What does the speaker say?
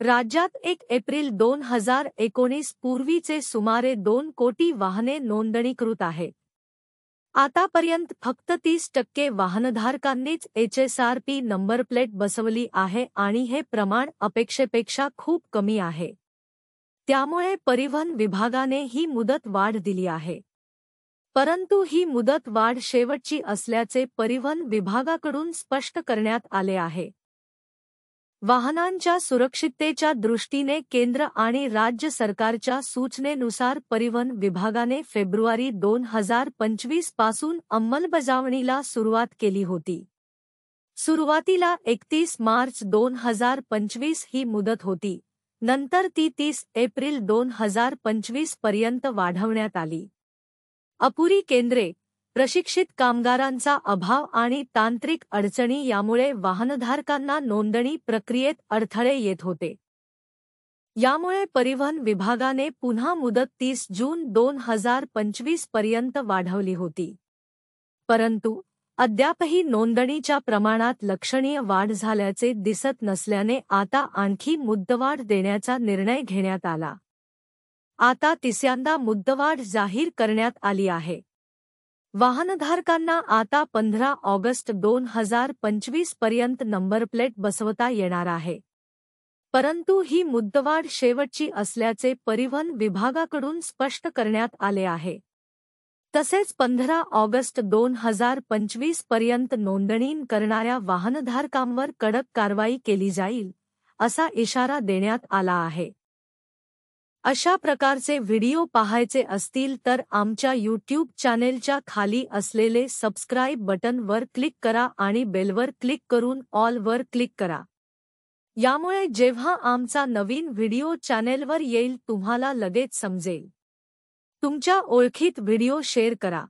राज्यात 1 एप्रिल 2019 पूर्वीचे सुमारे 2 कोटी वाहने नोंदणीकृत आहेत. आतापर्यंत फक्त 30% वाहनधारकांनीच HSRP नंबर प्लेट बसवली आहे आणि हे प्रमाण अपेक्षेपेक्षा खूप कमी आहे. त्यामुळे परिवहन विभागाने ही मुदत वाढ दिली आहे. परंतु ही मुदत वाढ शेवटची असल्याचे परिवहन विभागाकडून स्पष्ट करण्यात आले आहे. वाहनांच्या सुरक्षिततेच्या दृष्टीने केंद्र आणि राज्य सरकारच्या सूचनेनुसार परिवहन विभागाने फेब्रुवारी 2025 पासून अंमलबजावणीला सुरुवात केली होती. सुरुवातीला 31 मार्च 2025 ही मुदत होती, नंतर ती 30 एप्रिल 2025 पर्यंत वाढवण्यात आली. अपुरी केंद्रे, प्रशिक्षित कामगारांचा अभाव आणि तांत्रिक अडचणी यामुळे वाहनधारकांना नोंदणी प्रक्रियेत अडथळे येत होते. यामुळे परिवहन विभागाने पुन्हा मुदत 30 जून 2025 पर्यंत वाढवली होती. परंतु अद्यापही नोंदणीच्या प्रमाणात लक्षणीय वाढ झाल्याचे दिसत नसल्याने आता आणखी मुदतवाढ देण्याचा निर्णय घेण्यात आला. आता तिसऱ्यांदा मुदतवाढ जाहीर करण्यात आली आहे. वाहनधारकांना आता 15 ऑगस्ट 2025 पर्यंत नंबर प्लेट बसवता येणार आहे. परंतु ही मुदतवाढ शेवटची असल्याचे परिवहन विभागाकडून स्पष्ट करण्यात आले आहे. तसेच 15 ऑगस्ट 2025 पर्यंत नोंदणी करणाऱ्या वाहनधारकांवर कडक कारवाई केली जाईल, असा इशारा देण्यात आला आहे. अशा प्रकारचे व्हिडिओ पाहायचे असतील तर आमच्या YouTube चॅनेलच्या खाली असलेले सबस्क्राईब बटनवर क्लिक करा आणि बेलवर क्लिक करून ऑल वर क्लिक करा. यामुळे जेव्हा आमचा नवीन व्हिडिओ चॅनेलवर येईल तुम्हाला लगेच समजेल. तुमच्या ओळखीत व्हिडिओ शेअर करा.